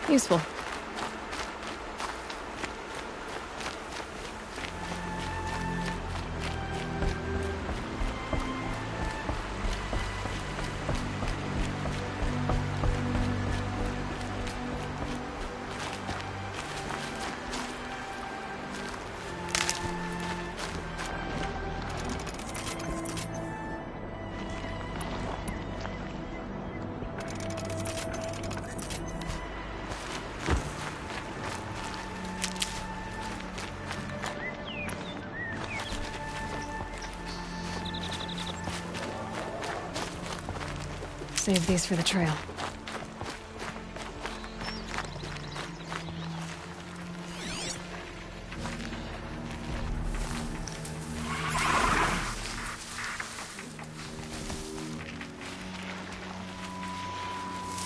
Useful. Save these for the trail.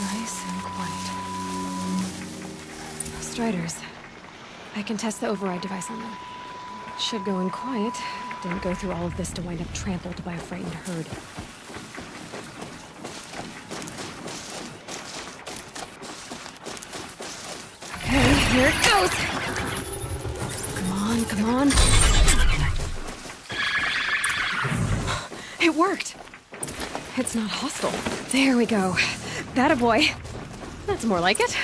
Nice and quiet. Striders. I can test the override device on them. Should go in quiet. Didn't go through all of this to wind up trampled by a frightened herd. Here it goes! Come on, come on. It worked! It's not hostile. There we go. That a boy. That's more like it.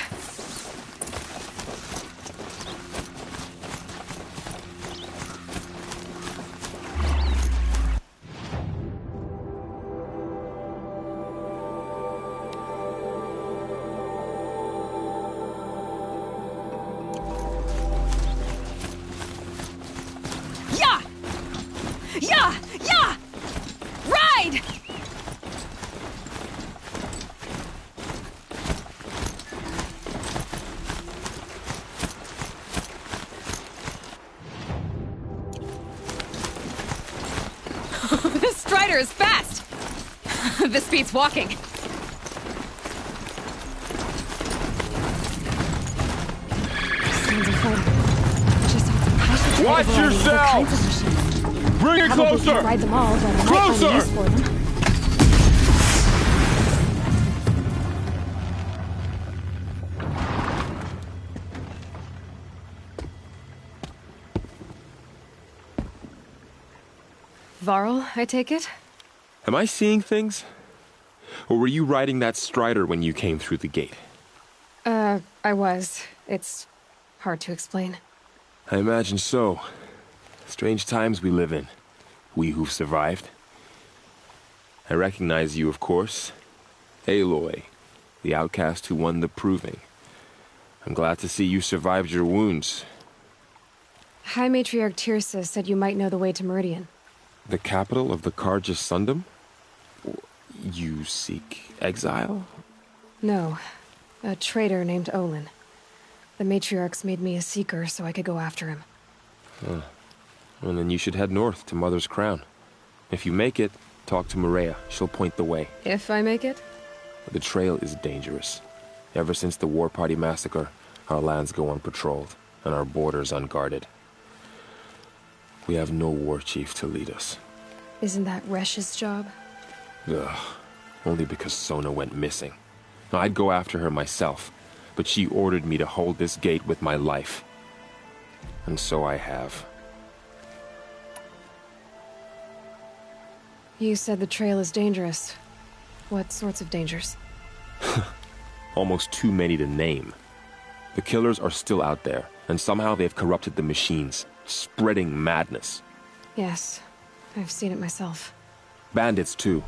This strider is fast! This beats walking. Watch yourselves! Bring it closer! Ride them all, but I might closer! find use for them. Varl, I take it? Am I seeing things? Or were you riding that strider when you came through the gate? I was. It's hard to explain. I imagine so. Strange times we live in. We who've survived. I recognize you, of course. Aloy, the outcast who won the proving. I'm glad to see you survived your wounds. High Matriarch Tirsa said you might know the way to Meridian. The capital of the Carja Sundom? You seek exile? No. A traitor named Olin. The Matriarchs made me a seeker so I could go after him. Huh. Well, then you should head north to Mother's Crown. If you make it, talk to Maria. She'll point the way. If I make it? The trail is dangerous. Ever since the War Party massacre, our lands go unpatrolled, and our borders unguarded. We have no war chief to lead us. Isn't that Resh's job? Ugh. Only because Sona went missing. I'd go after her myself, but she ordered me to hold this gate with my life. And so I have. You said the trail is dangerous. What sorts of dangers? Almost too many to name. The killers are still out there, and somehow they've corrupted the machines, spreading madness. Yes, I've seen it myself. Bandits, too.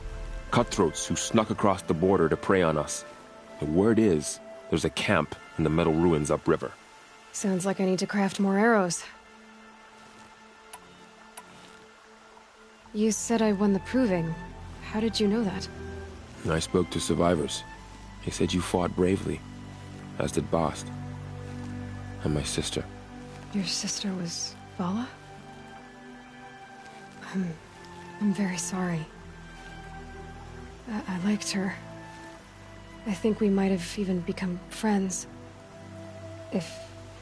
Cutthroats who snuck across the border to prey on us. The word is, there's a camp in the metal ruins upriver. Sounds like I need to craft more arrows. You said I won the proving. How did you know that? I spoke to survivors. They said you fought bravely, as did Bast. And my sister. Your sister was Vala? I'm very sorry. I liked her. I think we might have even become friends. If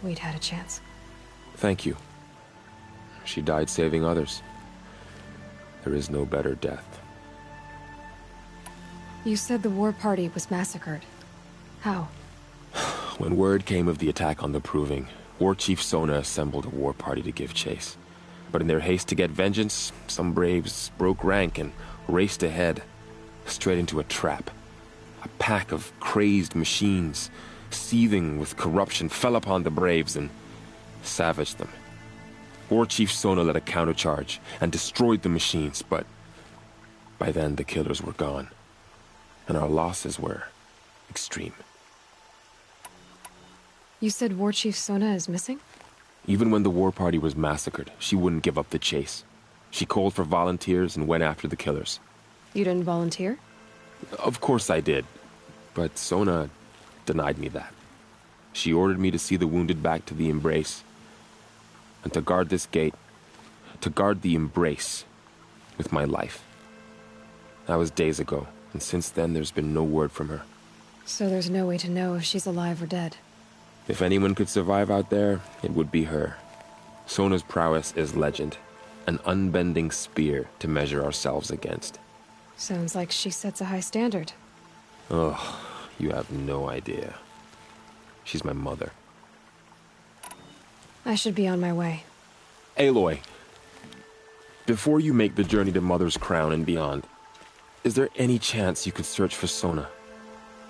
we'd had a chance. Thank you. She died saving others. There is no better death. You said the war party was massacred. How? When word came of the attack on the Proving, War Chief Sona assembled a war party to give chase. But in their haste to get vengeance, some braves broke rank and raced ahead, straight into a trap. A pack of crazed machines, seething with corruption, fell upon the braves and savaged them. War Chief Sona led a countercharge and destroyed the machines, but by then the killers were gone, and our losses were extreme. You said War Chief Sona is missing? Even when the war party was massacred, she wouldn't give up the chase. She called for volunteers and went after the killers. You didn't volunteer? Of course I did, but Sona denied me that. She ordered me to see the wounded back to the Embrace, and to guard this gate, to guard the Embrace with my life. That was days ago, and since then there's been no word from her. So there's no way to know if she's alive or dead. If anyone could survive out there, it would be her. Sona's prowess is legend, an unbending spear to measure ourselves against. Sounds like she sets a high standard. Oh, you have no idea. She's my mother. I should be on my way. Aloy, before you make the journey to Mother's Crown and beyond, is there any chance you could search for Sona?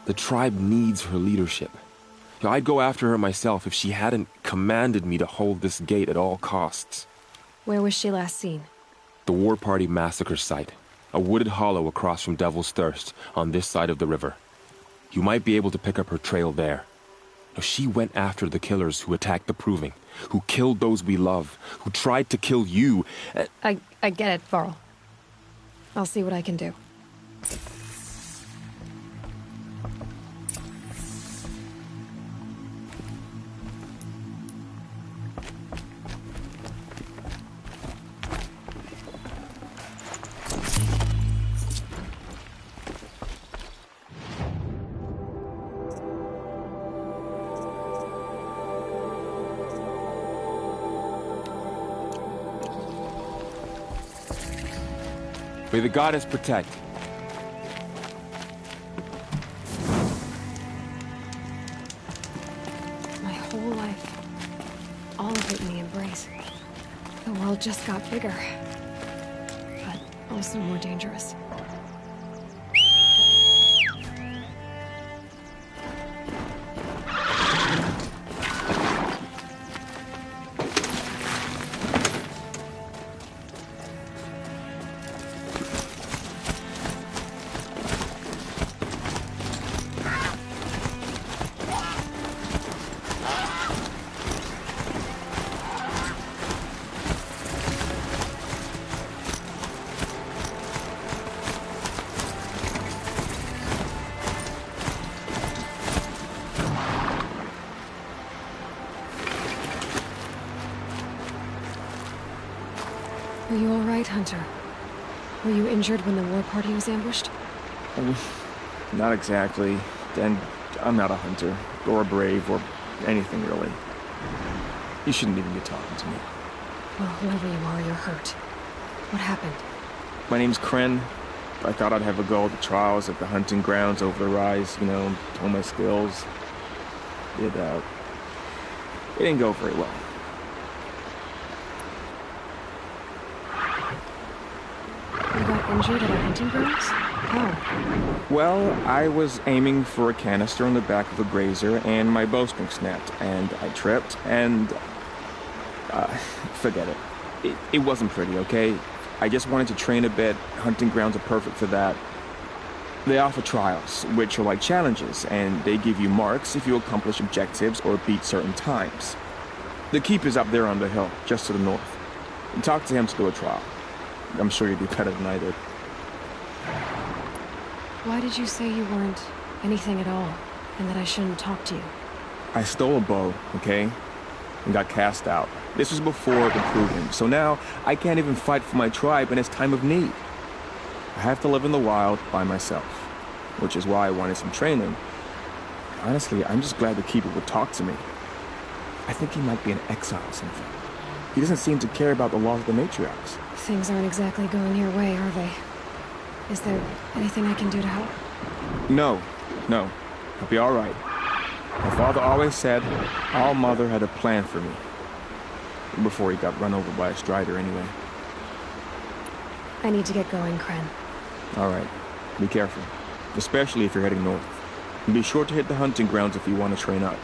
The tribe needs her leadership. I'd go after her myself if she hadn't commanded me to hold this gate at all costs. Where was she last seen? The War Party massacre site. A wooded hollow across from Devil's Thirst, on this side of the river. You might be able to pick up her trail there. She went after the killers who attacked the Proving, who killed those we love, who tried to kill you. I get it, Varl. I'll see what I can do. May the goddess protect. My whole life. All of it in the Embrace. The world just got bigger. But also more dangerous. Are you all right, Hunter? Were you injured when the war party was ambushed? Not exactly. And I'm not a hunter, or a brave, or anything really. You shouldn't even be talking to me. Well, whoever you are, you're hurt. What happened? My name's Kren. I thought I'd have a go at the trials at the hunting grounds over the rise, you know, hone my skills. It didn't go very well. You got injured at our hunting grounds? How? Well, I was aiming for a canister on the back of a grazer, and my bowstring snapped, and I tripped, and... forget it. It wasn't pretty, okay? I just wanted to train a bit. Hunting grounds are perfect for that. They offer trials, which are like challenges, and they give you marks if you accomplish objectives or beat certain times. The keep is up there on the hill, just to the north. Talk to him to do a trial. I'm sure you'd do better than I did. Why did you say you weren't anything at all, and that I shouldn't talk to you? I stole a bow, okay? And got cast out. This was before the Proving, so now I can't even fight for my tribe in its time of need. I have to live in the wild by myself, which is why I wanted some training. Honestly, I'm just glad the Keeper would talk to me. I think he might be in exile or something. He doesn't seem to care about the laws of the matriarchs. Things aren't exactly going your way, are they? Is there anything I can do to help? No. I'll be all right. My father always said our mother had a plan for me. Before he got run over by a strider anyway. I need to get going, Kren. All right. Be careful. Especially if you're heading north. And be sure to hit the hunting grounds if you want to train up.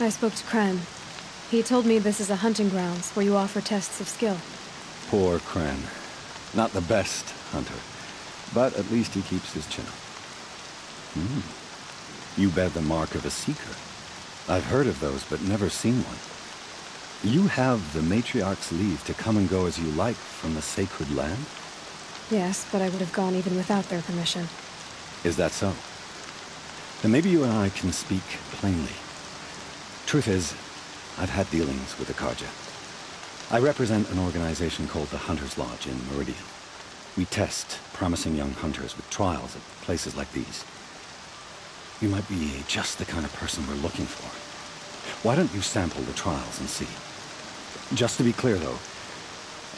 I spoke to Kren. He told me this is a hunting grounds where you offer tests of skill. Poor Kren. Not the best hunter, but at least he keeps his chin up. You bear the mark of a seeker. I've heard of those, but never seen one. You have the Matriarch's leave to come and go as you like from the sacred land? Yes, but I would have gone even without their permission. Is that so? Then maybe you and I can speak plainly. Truth is, I've had dealings with the Karja. I represent an organization called the Hunter's Lodge in Meridian. We test promising young hunters with trials at places like these. You might be just the kind of person we're looking for. Why don't you sample the trials and see? Just to be clear, though,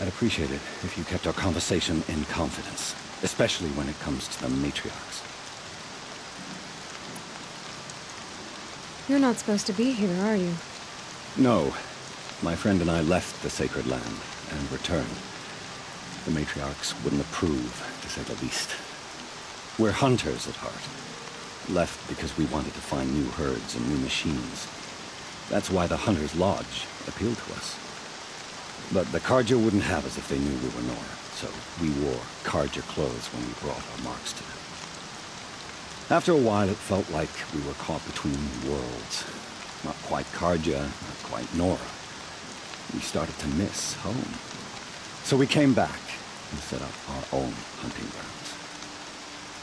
I'd appreciate it if you kept our conversation in confidence, especially when it comes to the Matriarchs. You're not supposed to be here, are you? No. My friend and I left the sacred land and returned. The Matriarchs wouldn't approve, to say the least. We're hunters at heart. Left because we wanted to find new herds and new machines. That's why the Hunter's Lodge appealed to us. But the Karja wouldn't have us if they knew we were Nora, so we wore Karja clothes when we brought our marks to them. After a while, it felt like we were caught between worlds. Not quite Karja, not quite Nora. We started to miss home. So we came back and set up our own hunting grounds.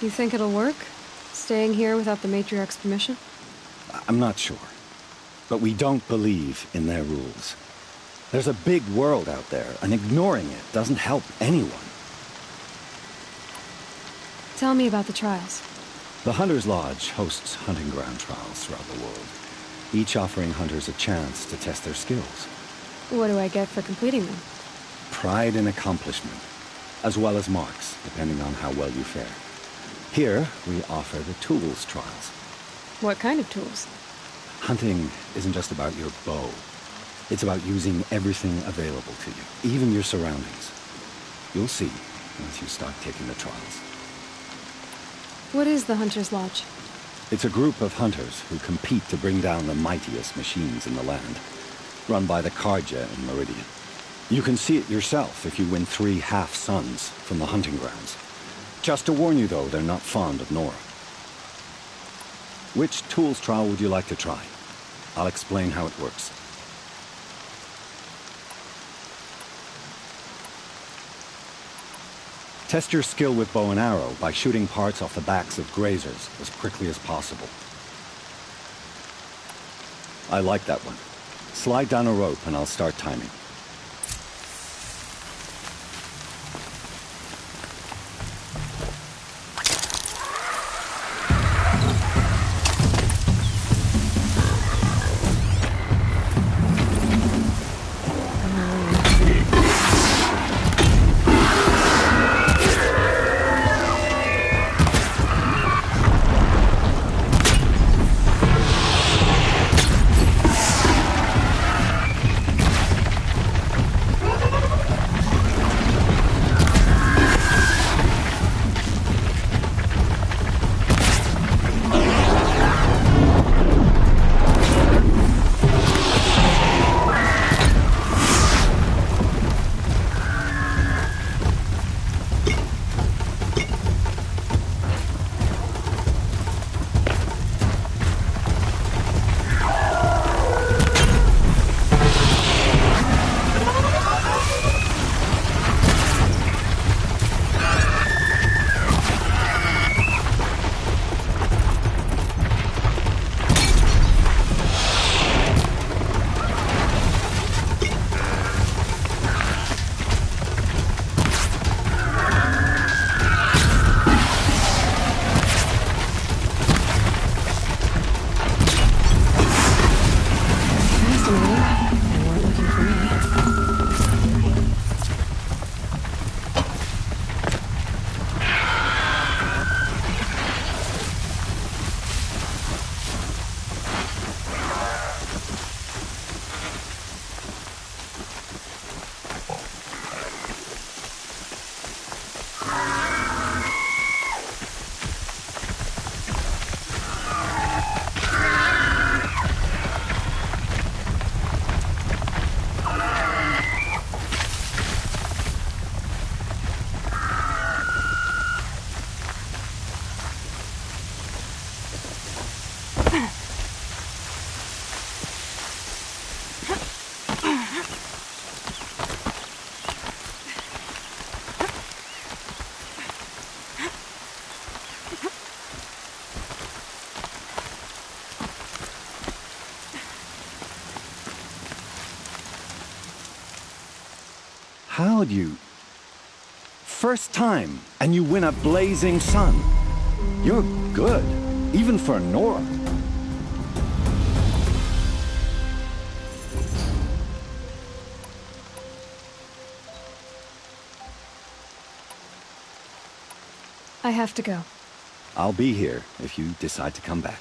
You think it'll work? Staying here without the Matriarch's permission? I'm not sure. But we don't believe in their rules. There's a big world out there, and ignoring it doesn't help anyone. Tell me about the trials. The Hunter's Lodge hosts hunting ground trials throughout the world, each offering hunters a chance to test their skills. What do I get for completing them? Pride in accomplishment, as well as marks, depending on how well you fare. Here, we offer the tools trials. What kind of tools? Hunting isn't just about your bow. It's about using everything available to you, even your surroundings. You'll see once you start taking the trials. What is the Hunter's Lodge? It's a group of hunters who compete to bring down the mightiest machines in the land, run by the Karja in Meridian. You can see it yourself if you win 3 half-suns from the hunting grounds. Just to warn you, though, they're not fond of Nora. Which tools trial would you like to try? I'll explain how it works. Test your skill with bow and arrow by shooting parts off the backs of grazers as quickly as possible. I like that one. Slide down a rope and I'll start timing. How'd you... First time, and you win a blazing sun. You're good, even for Nora. I have to go. I'll be here if you decide to come back.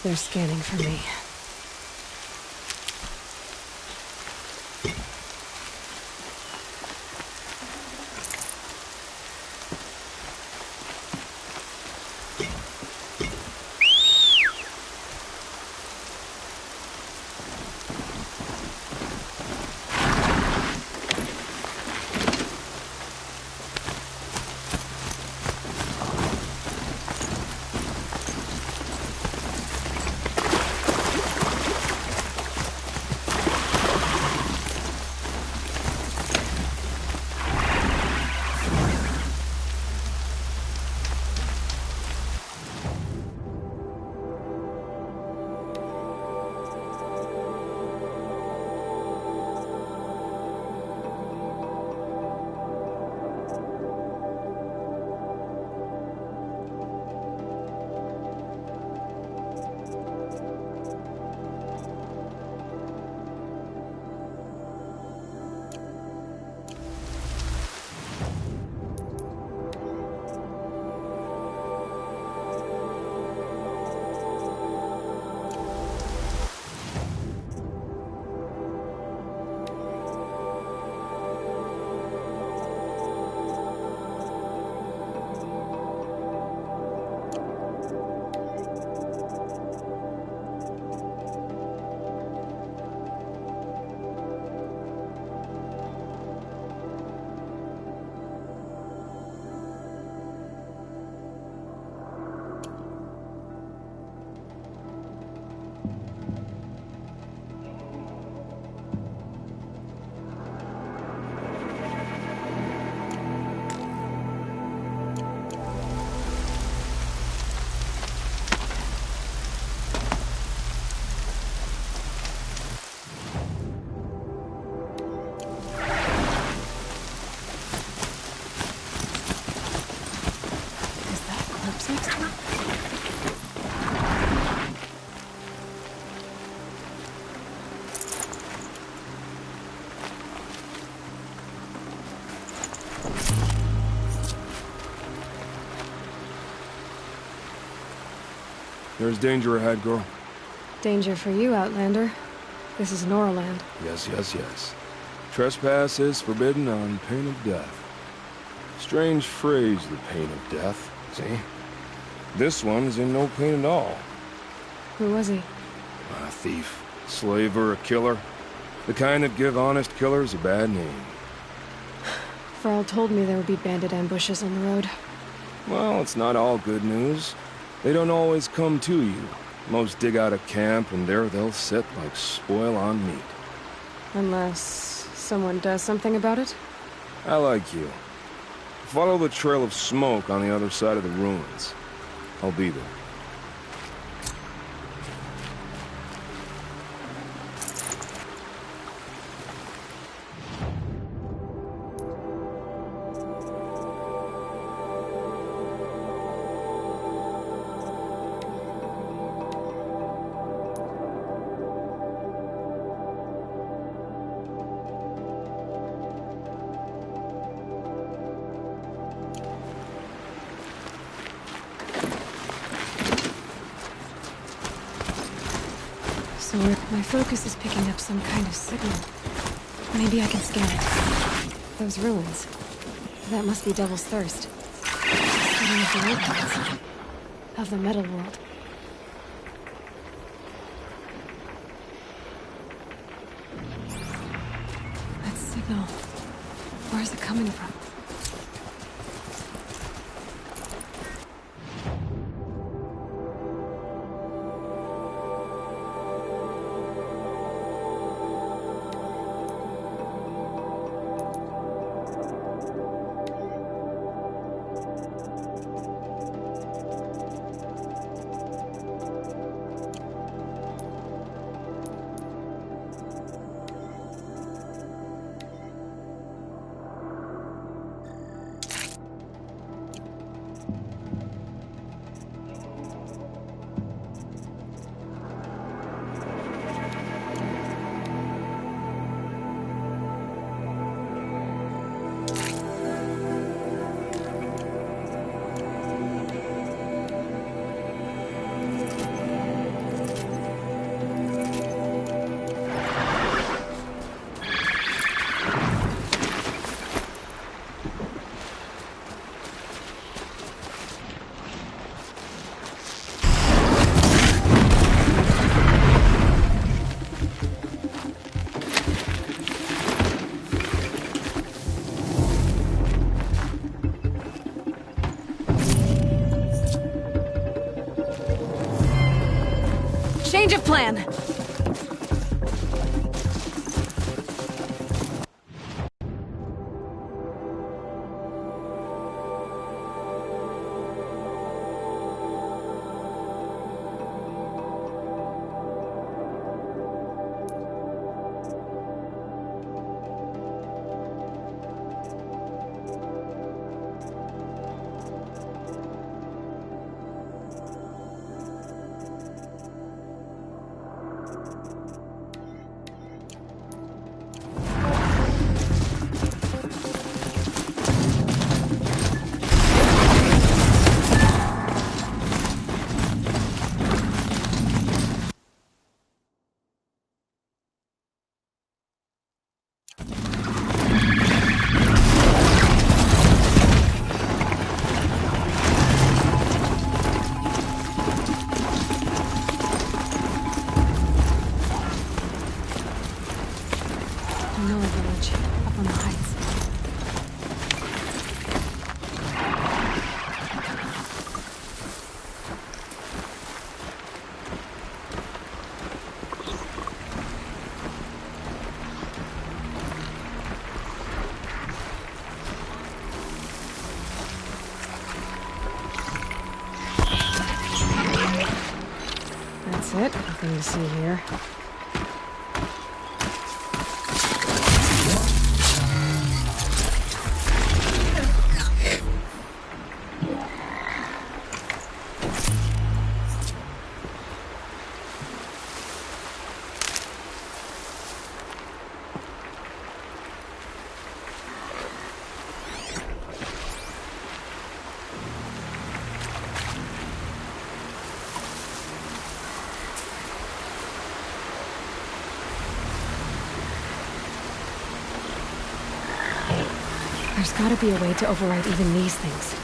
They're scanning for me. next one? There's danger ahead, girl. Danger for you, Outlander. This is Noraland. Yes, yes, yes. Trespass is forbidden on pain of death. Strange phrase, the pain of death, see? This one is in no pain at all. Who was he? A thief, slaver, a killer. The kind that give honest killers a bad name. Frall told me there would be bandit ambushes on the road. Well, it's not all good news. They don't always come to you. Most dig out a camp, and there they'll sit like spoil on meat. Unless someone does something about it? I like you. Follow the trail of smoke on the other side of the ruins. I'll be there. So my focus is picking up some kind of signal. Maybe I can scan it. Those ruins. That must be Devil's Thirst. Studying of the old of the metal world. That signal. Where's it coming from? Change of plan! Another village, up on the heights. That's it, nothing to see here. There's gotta be a way to override even these things.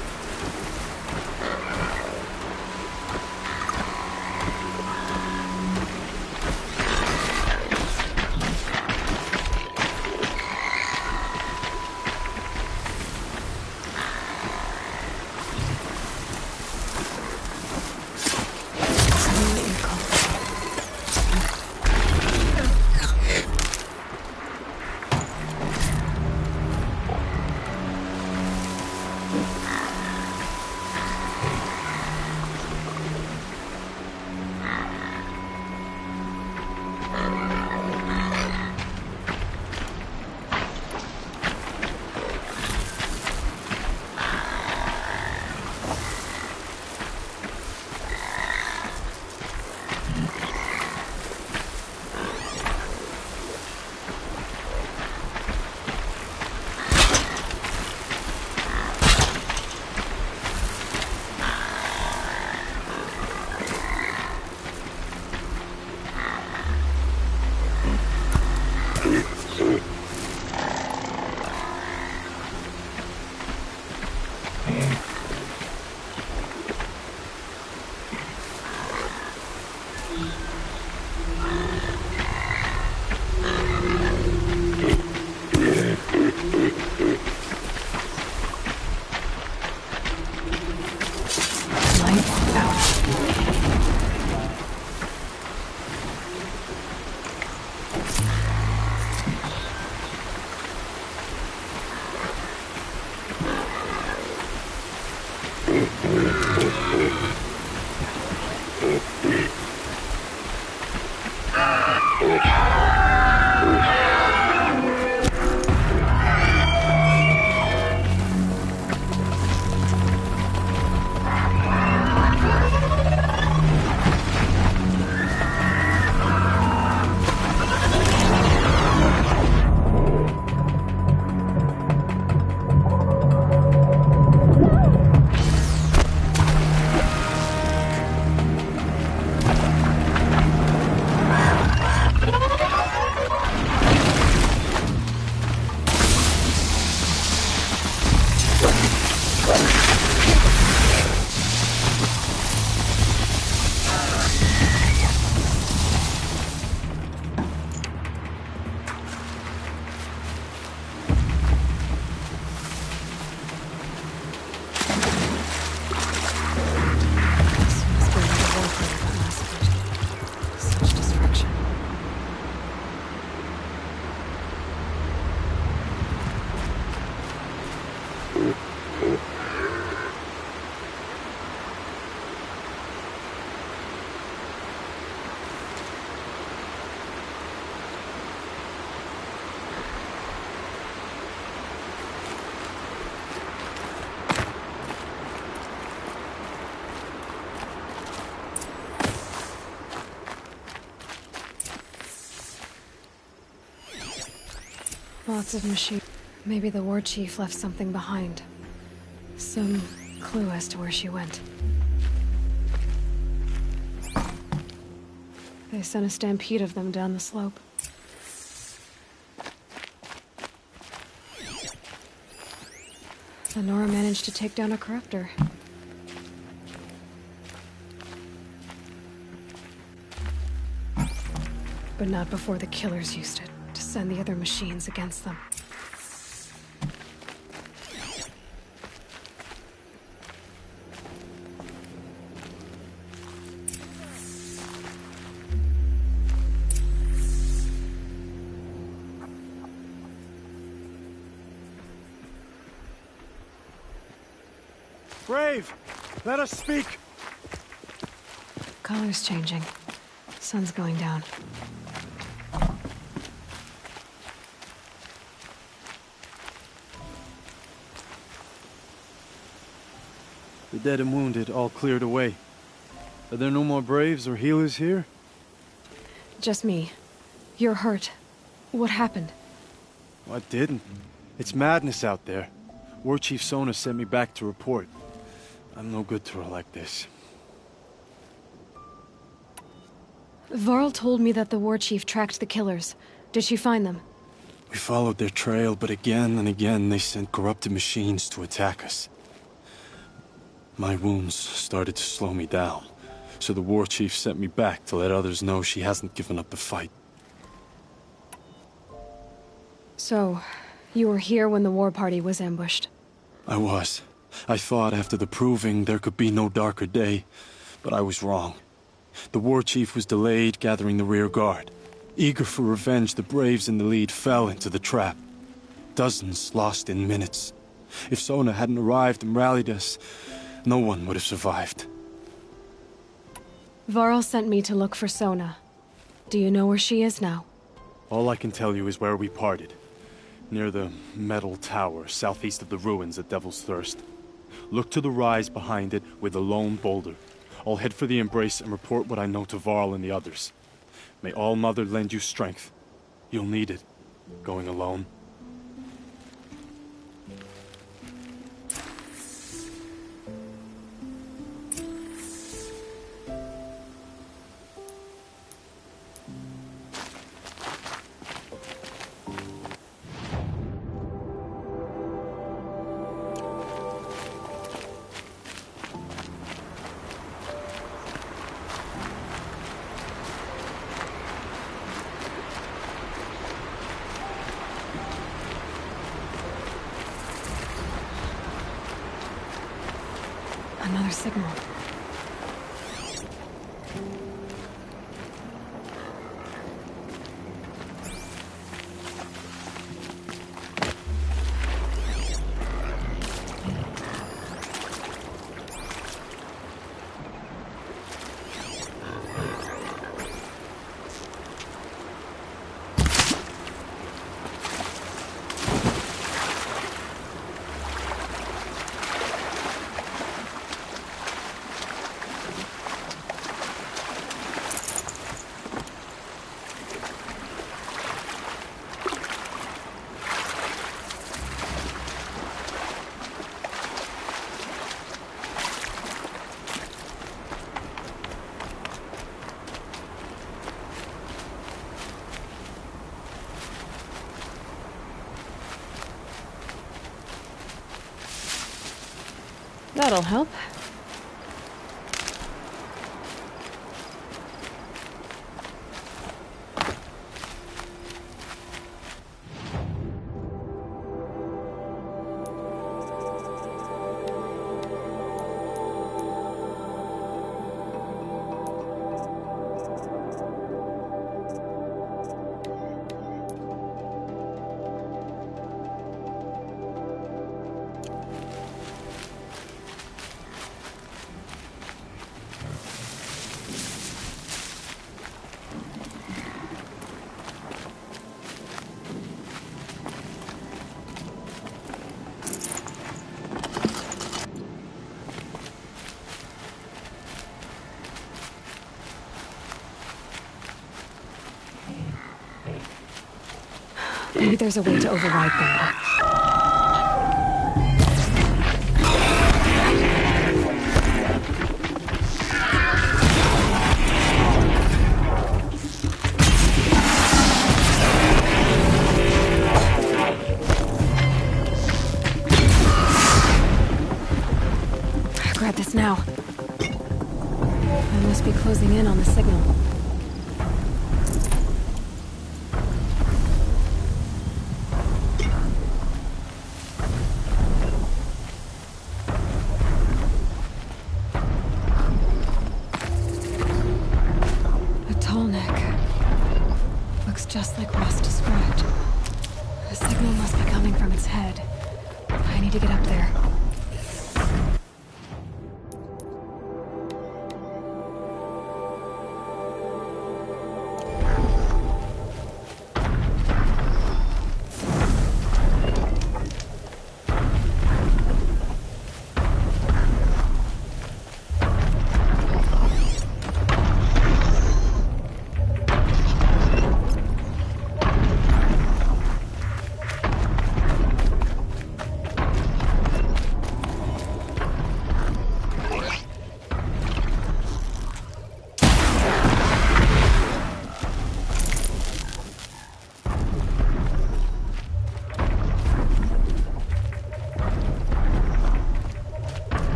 Lots of machine. Maybe the war chief left something behind. Some clue as to where she went. They sent a stampede of them down the slope. Lenora managed to take down a corruptor. But not before the killers used it to send the other machines against them. Brave! Let us speak! Color's changing. Sun's going down. The dead and wounded all cleared away. Are there no more Braves or healers here? Just me. You're hurt. What happened? I didn't. It's madness out there. War Chief Sona sent me back to report. I'm no good to her like this. Varl told me that the war chief tracked the killers. Did she find them? We followed their trail, but again and again they sent corrupted machines to attack us. My wounds started to slow me down, so the war chief sent me back to let others know she hasn't given up the fight. So, you were here when the war party was ambushed? I was. I thought after the proving there could be no darker day, but I was wrong. The war chief was delayed gathering the rear guard. Eager for revenge, the braves in the lead fell into the trap. Dozens lost in minutes. If Sona hadn't arrived and rallied us, no one would have survived. Varl sent me to look for Sona. Do you know where she is now? All I can tell you is where we parted. Near the metal tower, southeast of the ruins at Devil's Thirst. Look to the rise behind it with a lone boulder. I'll head for the embrace and report what I know to Varl and the others. May All Mother lend you strength. You'll need it, going alone. Another signal. That'll help. Maybe there's a way to override them. Grab this now. I must be closing in on the signal. Just like Ross described. The signal must be coming from its head. I need to get up there.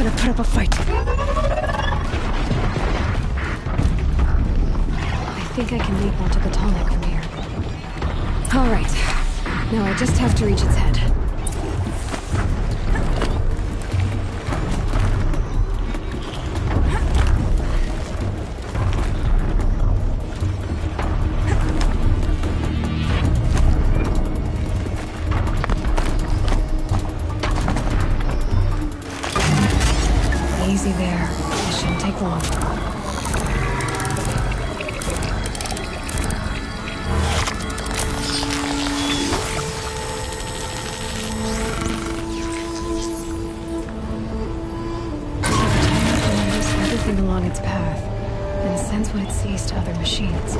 better put up a fight. I think I can leap onto the tall neck from here. All right. Now I just have to reach its head. Easy there. This shouldn't take long. Everything along its path, and sends what it sees to other machines.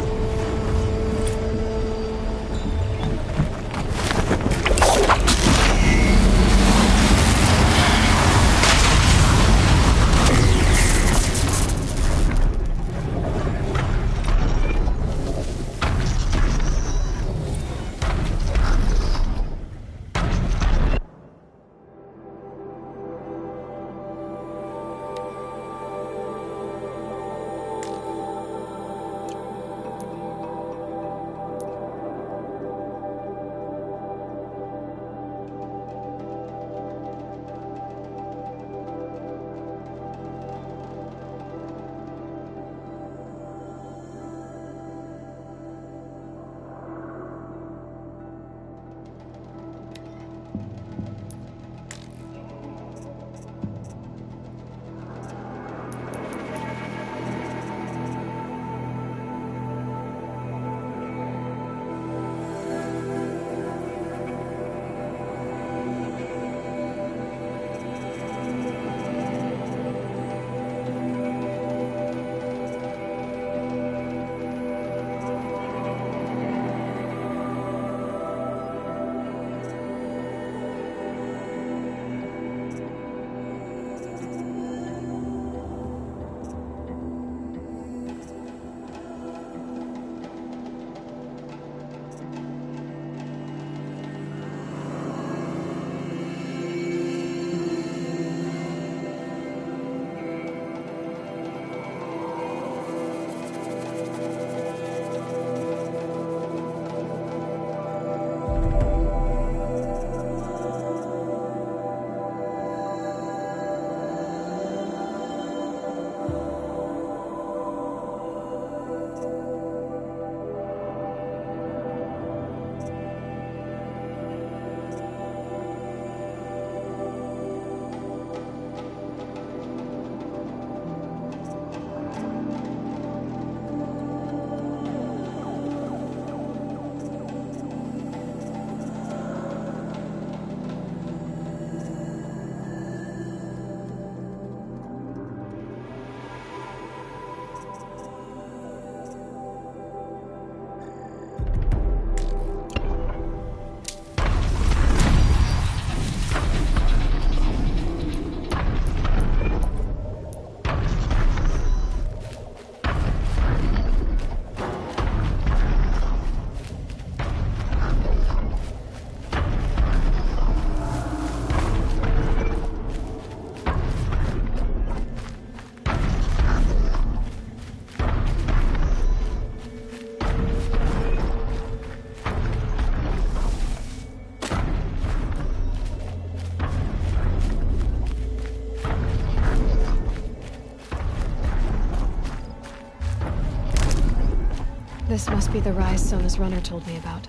This must be the rise Sona's runner told me about.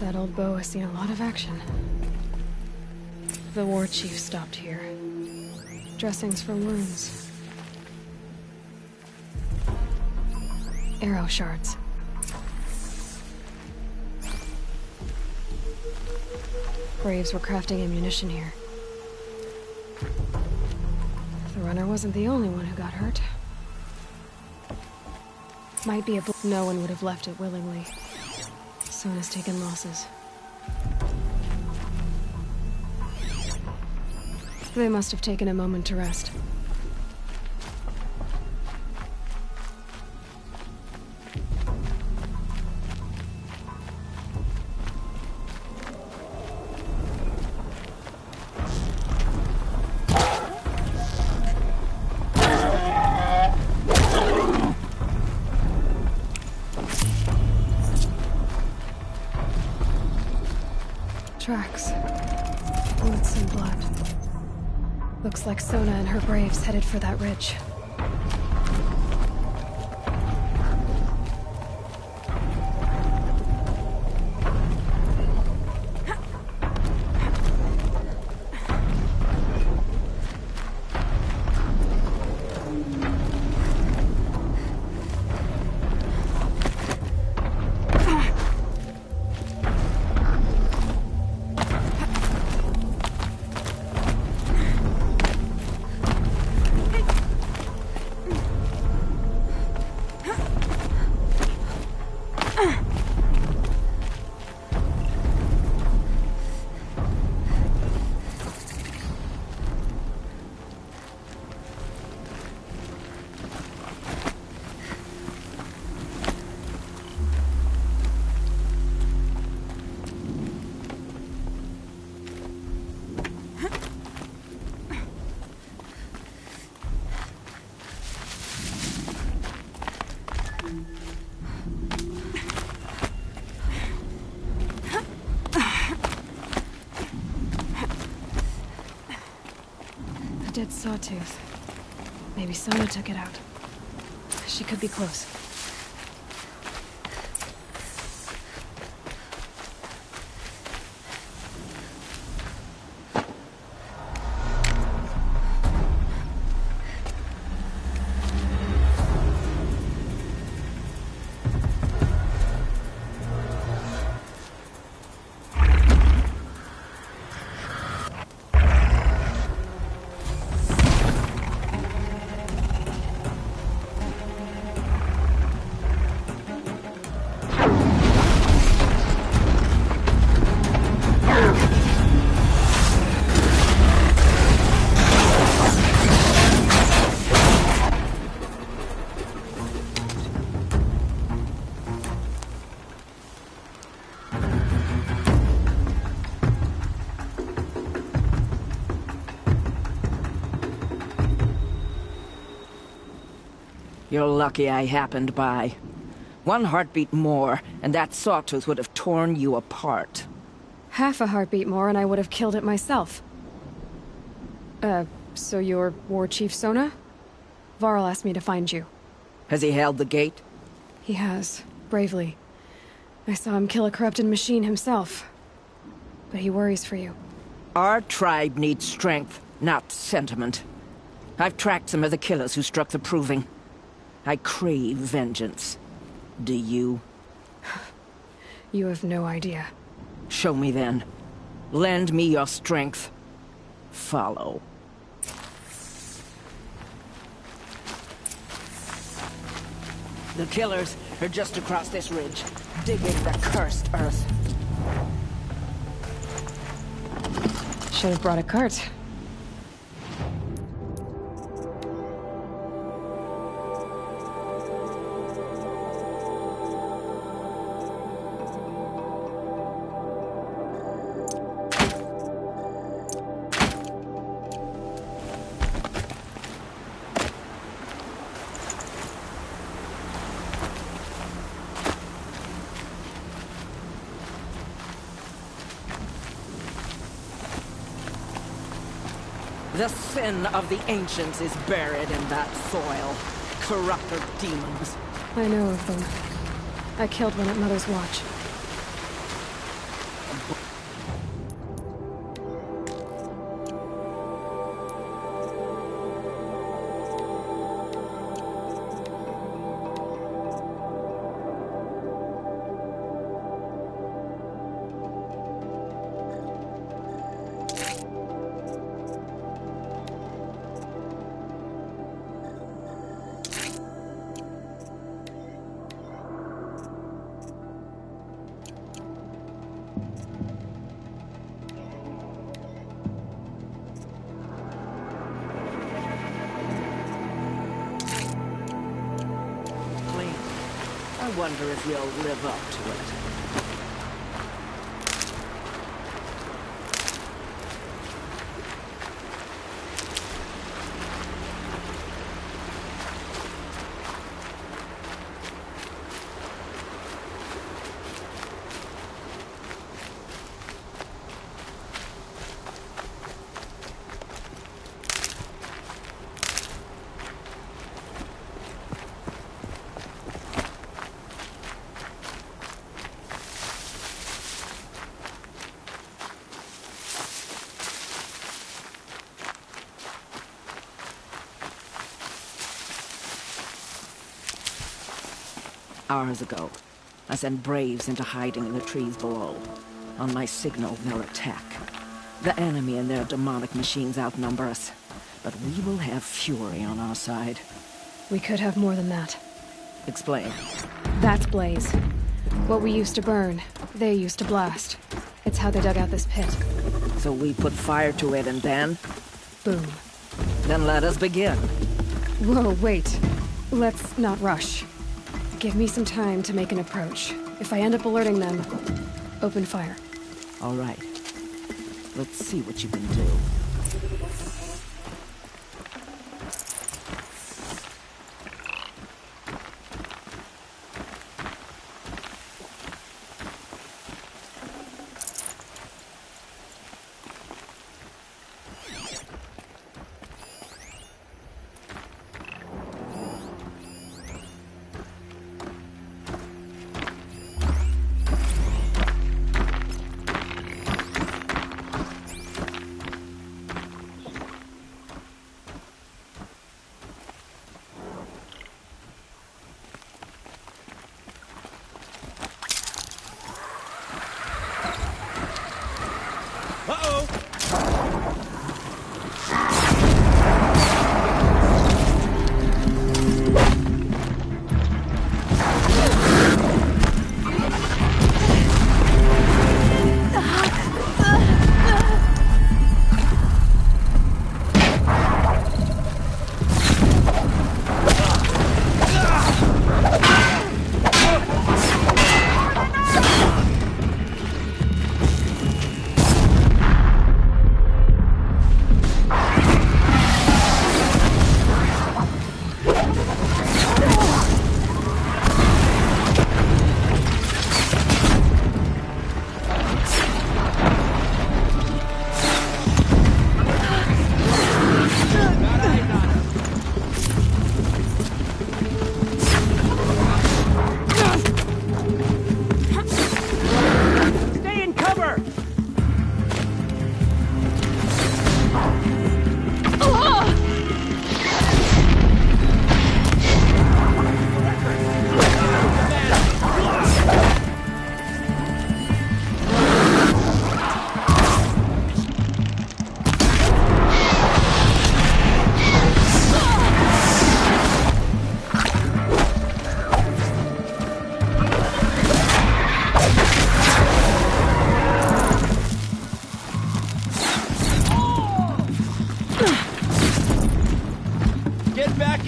That old bow has seen a lot of action. The war chief stopped here. Dressings for wounds. Arrow shards. Braves were crafting ammunition here. The runner wasn't the only one who got hurt. Might be no one would have left it willingly. Sona's taken losses. They must have taken a moment to rest. Tracks. Bullets and blood. Looks like Sona and her braves headed for that ridge. Dead sawtooth. Maybe Sona took it out. She could be close. You're lucky I happened by. One heartbeat more, and that sawtooth would have torn you apart. Half a heartbeat more and I would have killed it myself. So you're War Chief Sona? Varl asked me to find you. Has he held the gate? He has, bravely. I saw him kill a corrupted machine himself. But he worries for you. Our tribe needs strength, not sentiment. I've tracked some of the killers who struck the Proving. I crave vengeance. Do you? You have no idea. Show me then. Lend me your strength. Follow. The killers are just across this ridge, digging the cursed earth. Should have brought a cart. The sin of the ancients is buried in that soil. Corrupter demons. I know of them. I killed one at Mother's Watch. I wonder if you'll live up to it. Hours ago, I sent Braves into hiding in the trees below. On my signal, they'll attack. The enemy and their demonic machines outnumber us, but we will have fury on our side. We could have more than that. Explain. That's Blaze. What we used to burn, they used to blast. It's how they dug out this pit. So we put fire to it and then? Boom. Then let us begin. Whoa, wait. Let's not rush. Give me some time to make an approach. If I end up alerting them, open fire. All right. Let's see what you can do.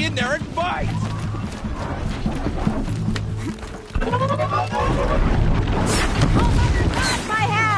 in there and fight! My hand!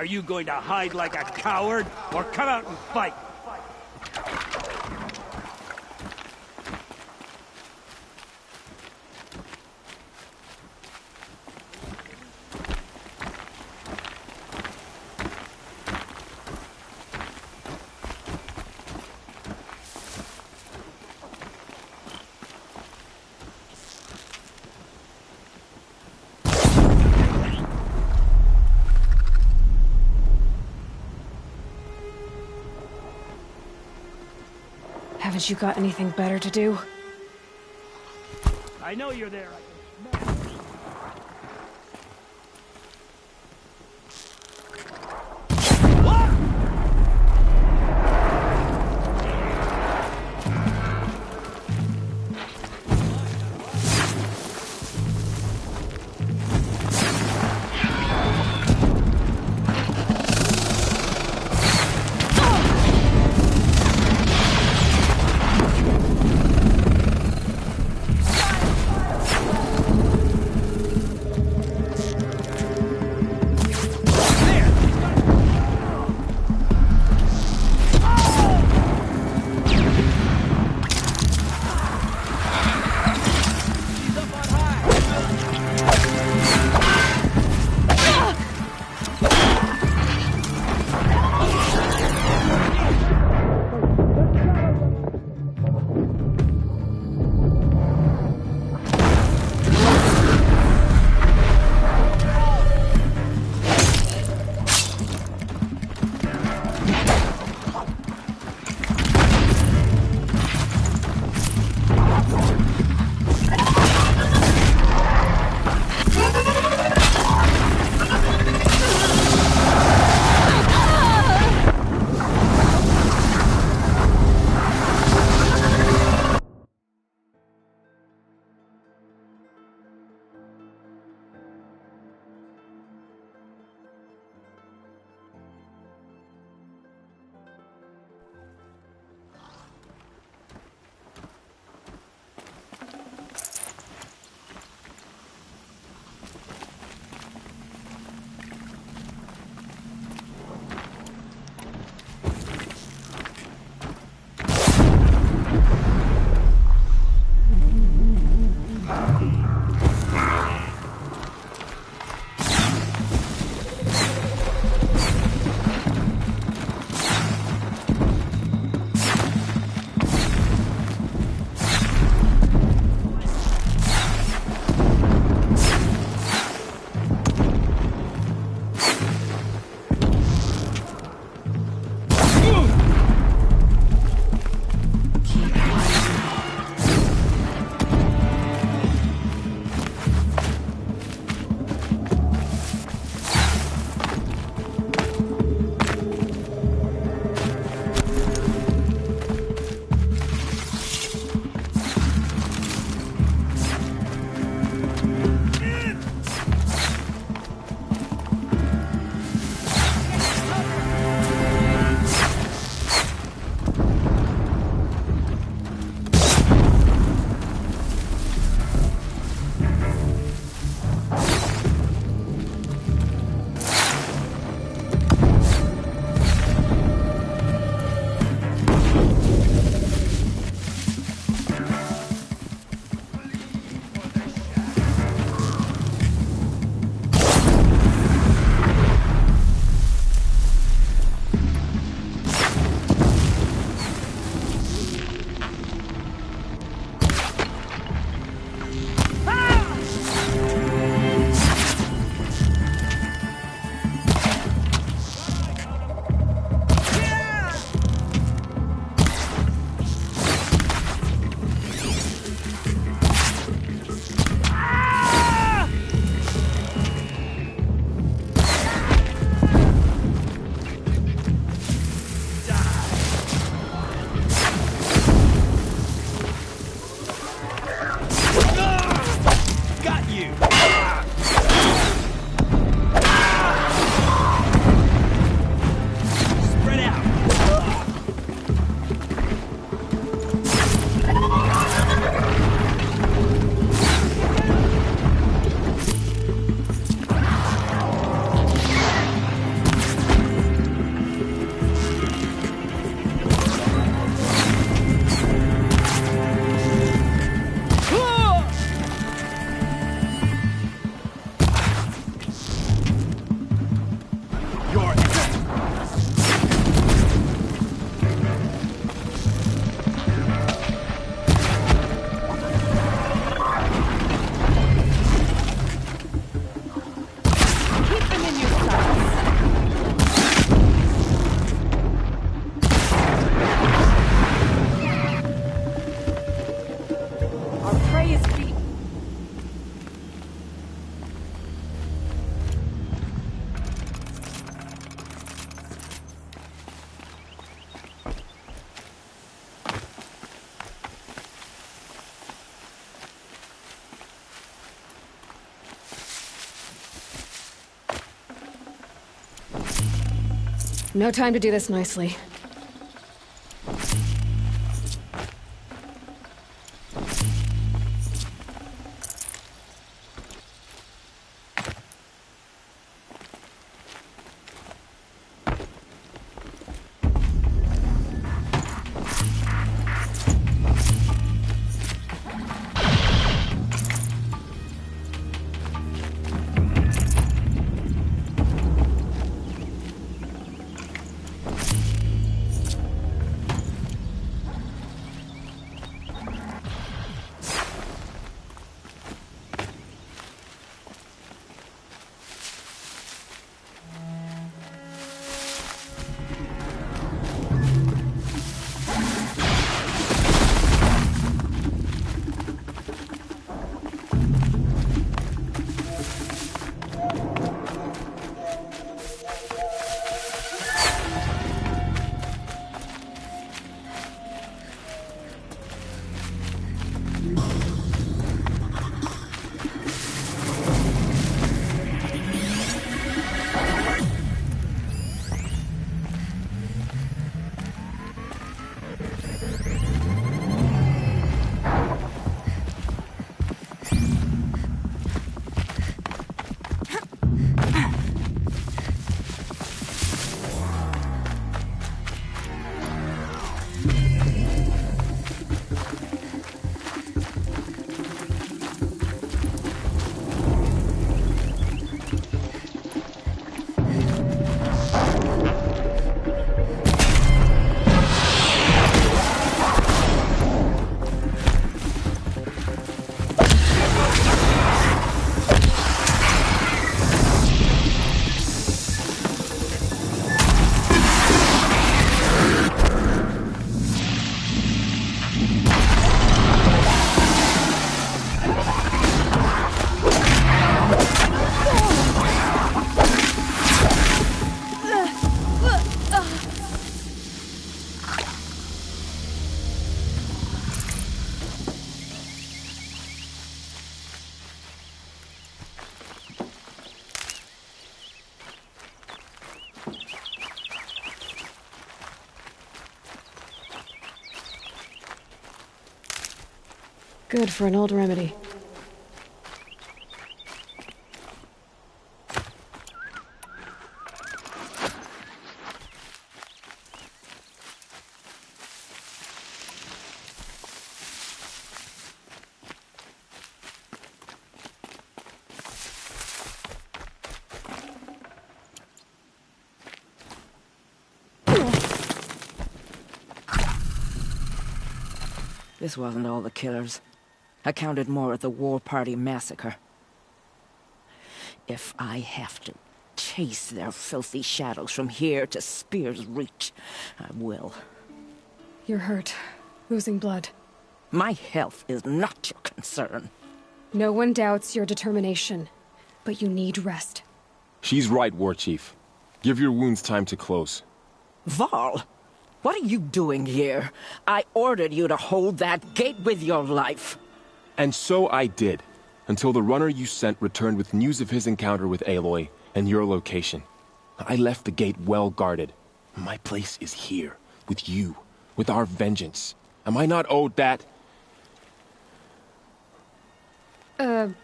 Are you going to hide like a coward, or come out and fight? Haven't you got anything better to do? I know you're there. No time to do this nicely. Good for an old remedy. This wasn't all the killers. I counted more at the War Party massacre. If I have to chase their filthy shadows from here to Spear's Reach, I will. You're hurt. Losing blood. My health is not your concern. No one doubts your determination, but you need rest. She's right, War Chief. Give your wounds time to close. Varl, what are you doing here? I ordered you to hold that gate with your life. And so I did, until the runner you sent returned with news of his encounter with Aloy and your location. I left the gate well guarded. My place is here, with you, with our vengeance. Am I not owed that?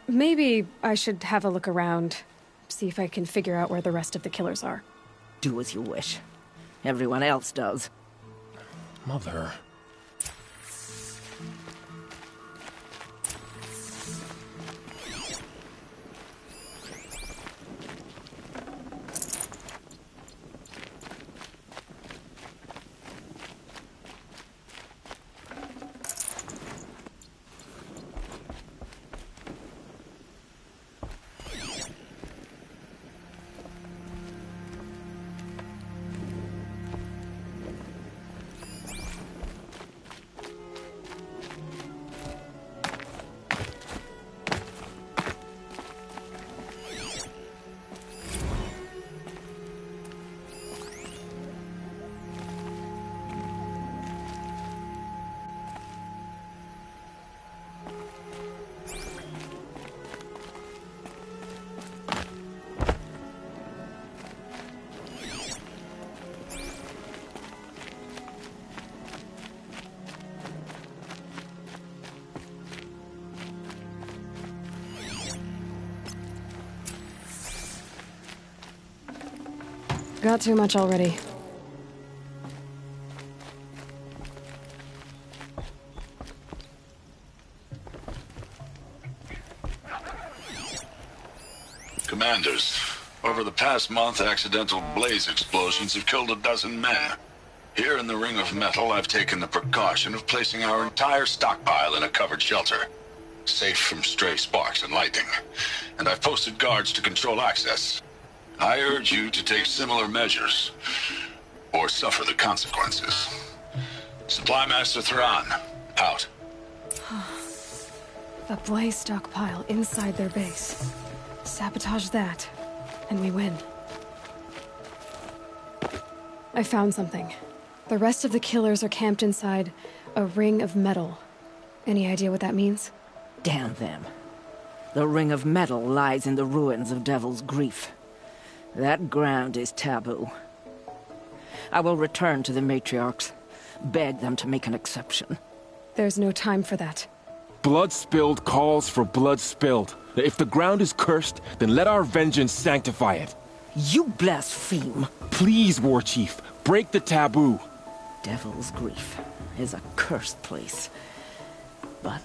Maybe I should have a look around, see if I can figure out where the rest of the killers are. Do as you wish. Everyone else does. Mother... Got too much already. Commanders, over the past month, accidental blaze explosions have killed 12 men. Here in the Ring of Metal, I've taken the precaution of placing our entire stockpile in a covered shelter, safe from stray sparks and lightning. And I've posted guards to control access. I urge you to take similar measures, or suffer the consequences. Supply Master Thrawn, out. A blaze stockpile inside their base. Sabotage that, and we win. I found something. The rest of the killers are camped inside a ring of metal. Any idea what that means? Damn them. The Ring of Metal lies in the ruins of Devil's Grief. That ground is taboo. I will return to the matriarchs, beg them to make an exception. There's no time for that. Blood spilled calls for blood spilled. If the ground is cursed, then let our vengeance sanctify it. You blaspheme! Please, War Chief, break the taboo. Devil's Grief is a cursed place. But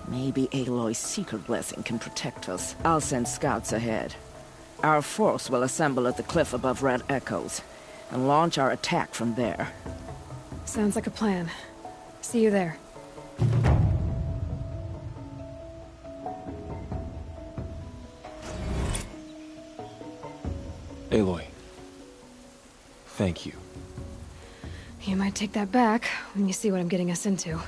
maybe Aloy's secret blessing can protect us. I'll send scouts ahead. Our force will assemble at the cliff above Red Echoes, and launch our attack from there. Sounds like a plan. See you there. Aloy, thank you. You might take that back when you see what I'm getting us into.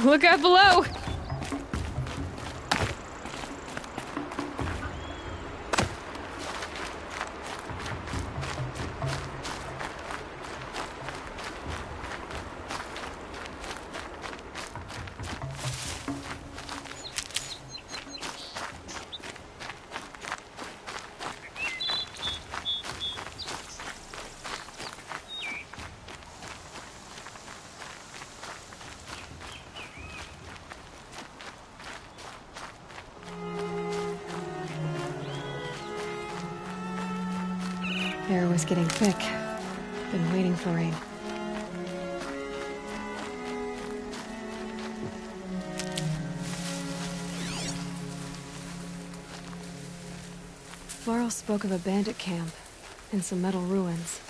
Look out below! Air was getting thick. Been waiting for rain. Varl spoke of a bandit camp and some metal ruins.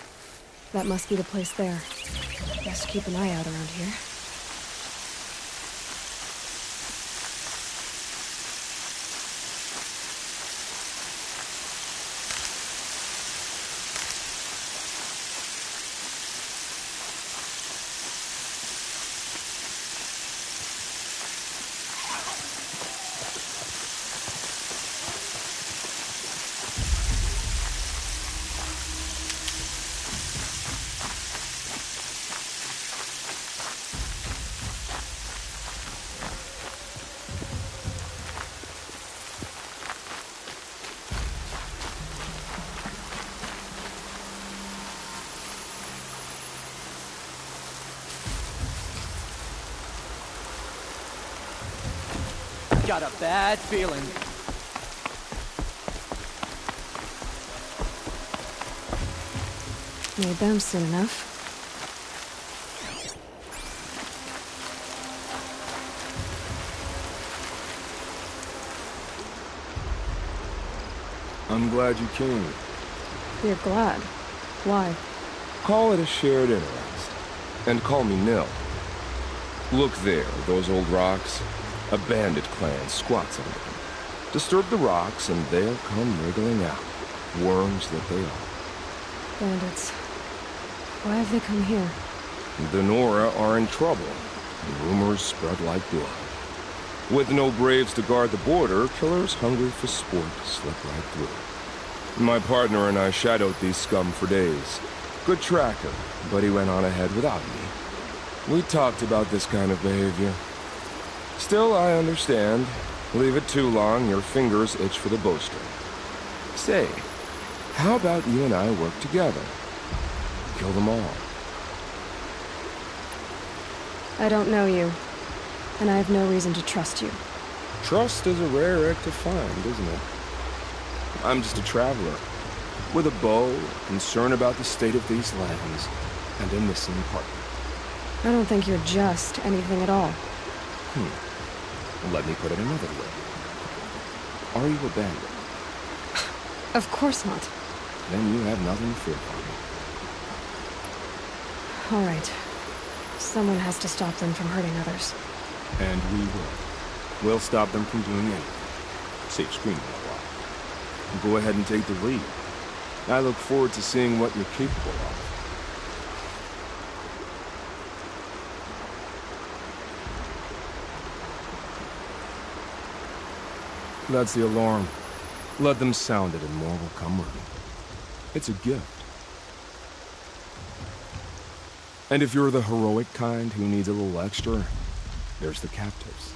That must be the place there. Best keep an eye out around here. got a bad feeling. Made them soon enough. I'm glad you came. You're glad. Why? Call it a shared interest. And call me Nil. Look there, those old rocks. A bandit clan squats on them. Disturb the rocks and they'll come wriggling out. Worms that they are. Bandits. Why have they come here? The Nora are in trouble. Rumors spread like blood. With no braves to guard the border, killers hungry for sport slip right through. My partner and I shadowed these scum for days. Good tracker, but he went on ahead without me. We talked about this kind of behavior. Still, I understand. Leave it too long, your fingers itch for the bowstring. Say, how about you and I work together? Kill them all. I don't know you, and I have no reason to trust you. Trust is a rare egg to find, isn't it? I'm just a traveler, with a bow, concern about the state of these lands, and a missing partner. I don't think you're just anything at all. Let me put it another way. Are you a bandit? Of course not. Then you have nothing to fear from me. All right. Someone has to stop them from hurting others. And we will. We'll stop them from doing anything. Save screaming a while. Go ahead and take the lead. I look forward to seeing what you're capable of. That's the alarm. Let them sound it and more will come running. It's a gift. And if you're the heroic kind who needs a little extra, there's the captives.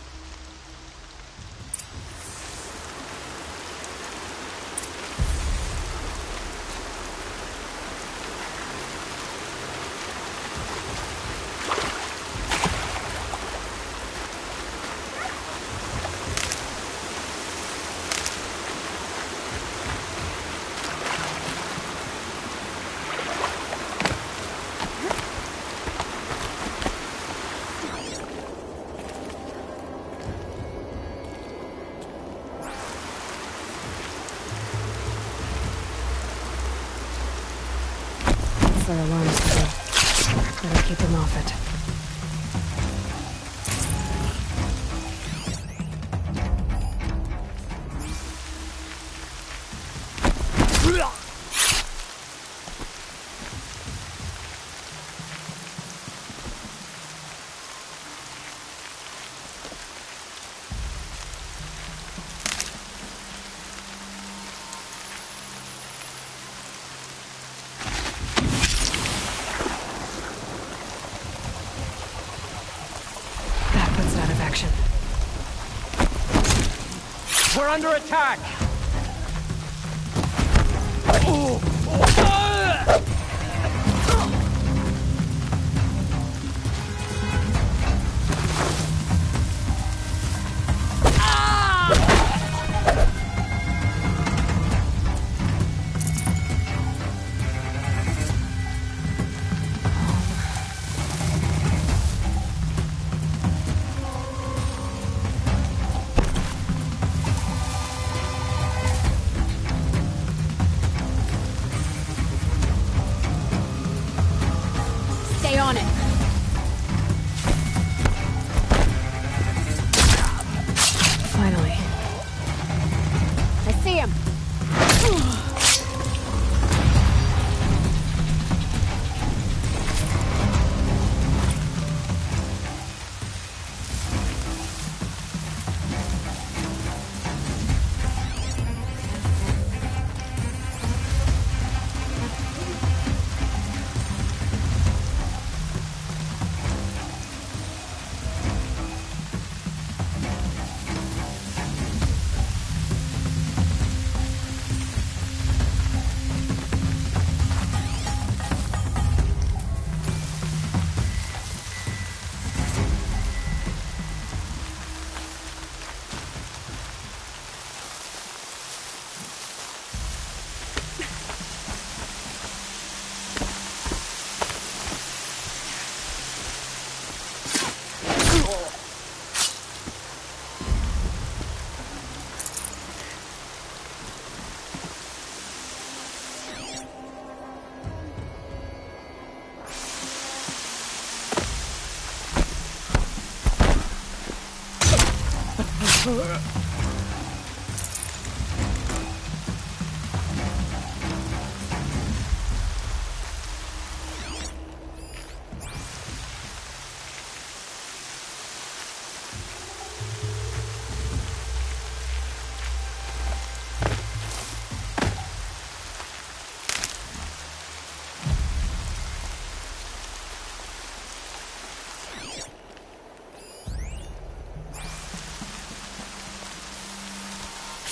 Their alarms to go. Better keep them off it. We're under attack!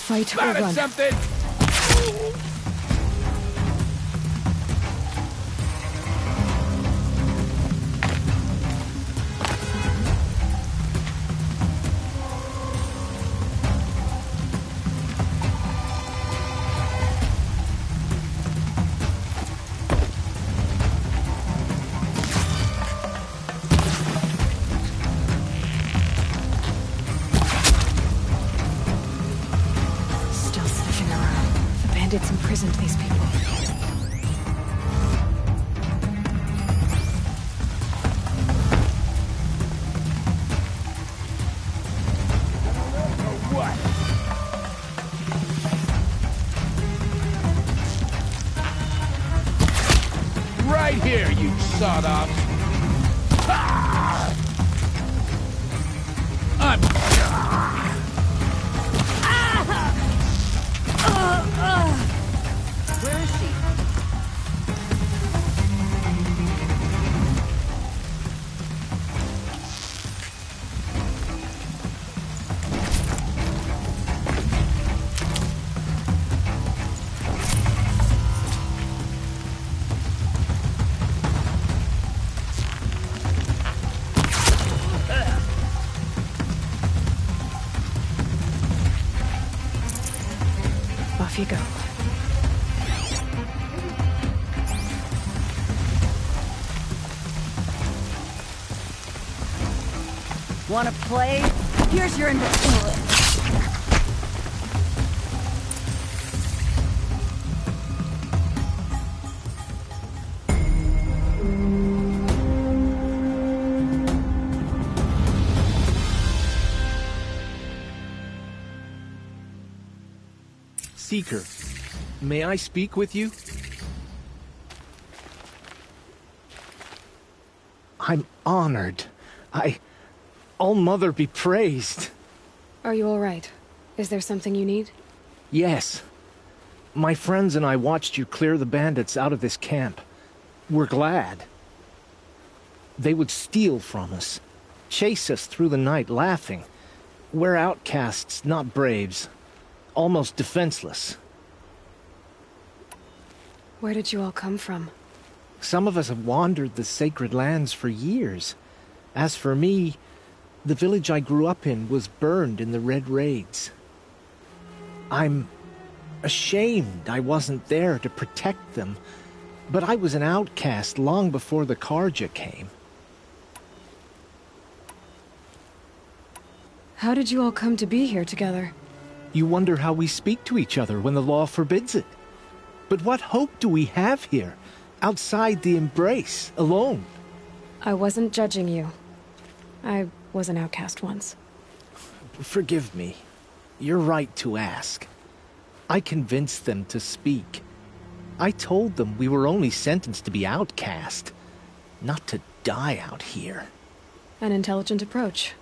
Fight or run. Something! Still sniffing around. The bandits imprisoned these people. Right here, you sawed-off! Where is she? Off you go. Wanna play? Here's your invitation. Seeker, may I speak with you? I'm honored. All-Mother be praised. Are you all right? Is there something you need? Yes. My friends and I watched you clear the bandits out of this camp. We're glad. They would steal from us, chase us through the night laughing. We're outcasts, not braves. Almost defenseless. Where did you all come from? Some of us have wandered the sacred lands for years. As for me, the village I grew up in was burned in the Red Raids. I'm ashamed I wasn't there to protect them, but I was an outcast long before the Karja came. How did you all come to be here together? You wonder how we speak to each other when the law forbids it. But what hope do we have here, outside the embrace, alone? I wasn't judging you. I was an outcast once. Forgive me. You're right to ask. I convinced them to speak. I told them we were only sentenced to be outcast, not to die out here. An intelligent approach.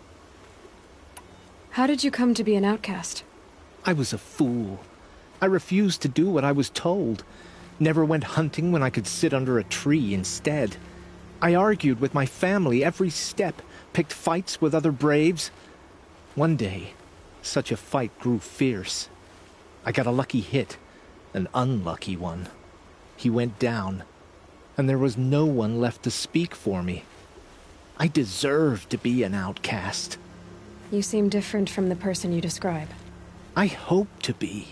How did you come to be an outcast? I was a fool. I refused to do what I was told. Never went hunting when I could sit under a tree instead. I argued with my family every step, picked fights with other braves. One day, such a fight grew fierce. I got a lucky hit, an unlucky one. He went down, and there was no one left to speak for me. I deserved to be an outcast. You seem different from the person you describe. I hope to be.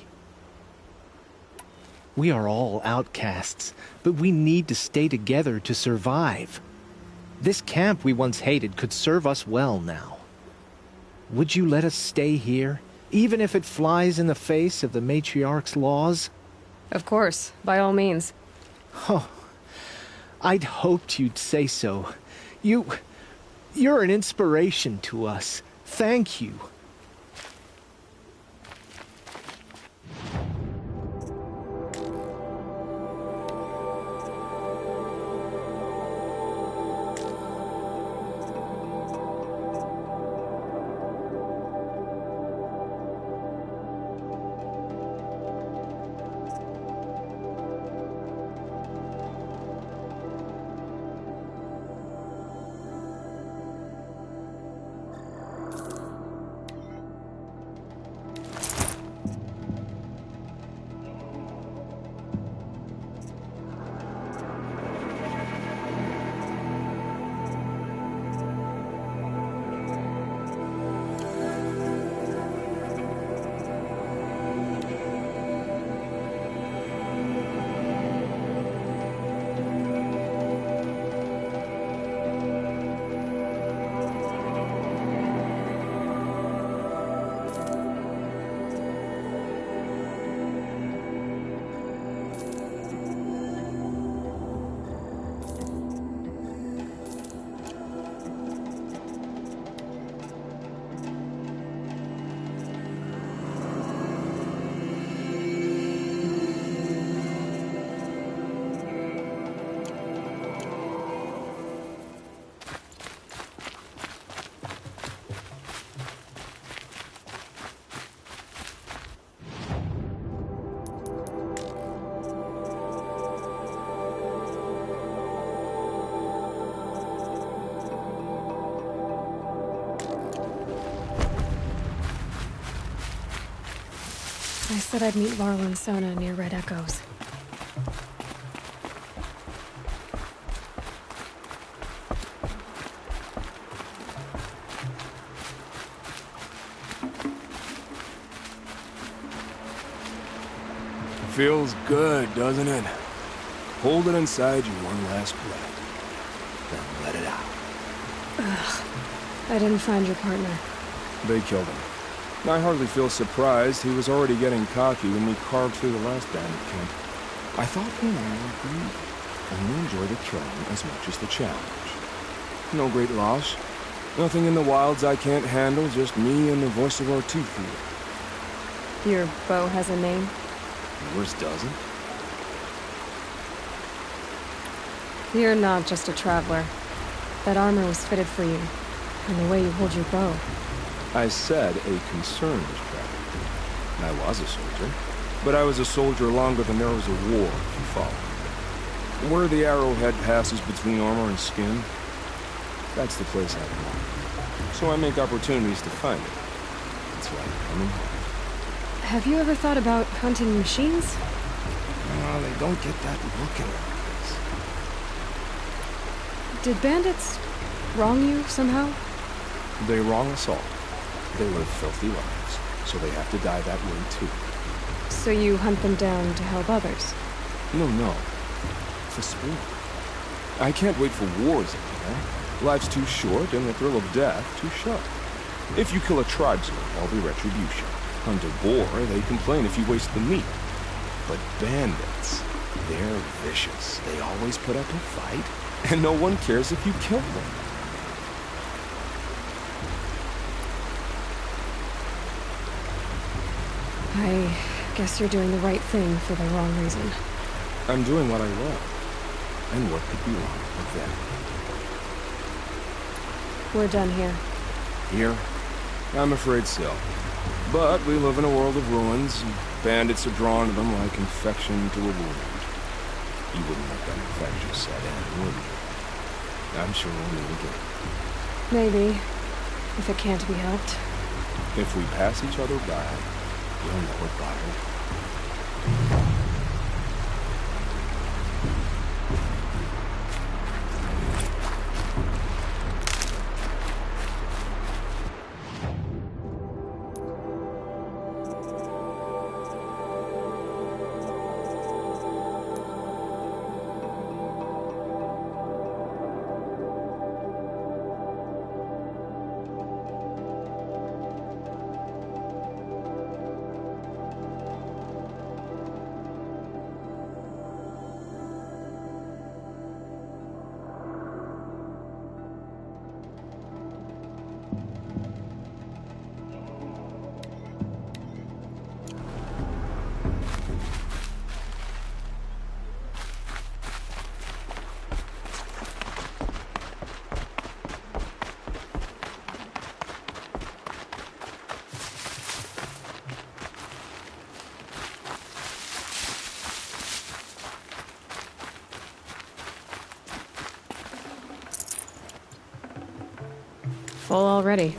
We are all outcasts, but we need to stay together to survive. This camp we once hated could serve us well now. Would you let us stay here, even if it flies in the face of the Matriarch's laws? Of course, by all means. Oh, I'd hoped you'd say so. You're an inspiration to us. Thank you. I said I'd meet Varl and Sona near Red Echoes. Feels good, doesn't it? Hold it inside you one last breath. Then let it out. Ugh. I didn't find your partner. They killed him. I hardly feel surprised. He was already getting cocky when we carved through the last bandit camp. I thought he and I were agreed. Only enjoy the killing as much as the challenge. No great loss. Nothing in the wilds I can't handle, just me and the voice of our tooth here. Your bow has a name? Yours doesn't? You're not just a traveler. That armor was fitted for you, and the way you hold your bow. I said a concerned traveler. I was a soldier, but I was a soldier longer than there was a war, if you follow. Where the arrowhead passes between armor and skin, that's the place I belong. So I make opportunities to find it. That's why I'm coming home. Have you ever thought about hunting machines? Well, they don't get that look in their eyes. Did bandits wrong you somehow? They wrong us all. They live filthy lives, so they have to die that way too. So you hunt them down to help others? No. For sport. I can't wait for wars anymore. Life's too short, and the thrill of death too sharp. If you kill a tribesman, there'll be retribution. Hunt a boar, they complain if you waste the meat. But bandits, they're vicious. They always put up a fight, and no one cares if you kill them. I guess you're doing the right thing for the wrong reason. I'm doing what I love. And what could be wrong with that? We're done here. Here? I'm afraid so. But we live in a world of ruins, and bandits are drawn to them like infection to a wound. You wouldn't let that infection set in, would you? I'm sure we'll meet again. Maybe, if it can't be helped. If we pass each other by, you'll know it bothered. Full already.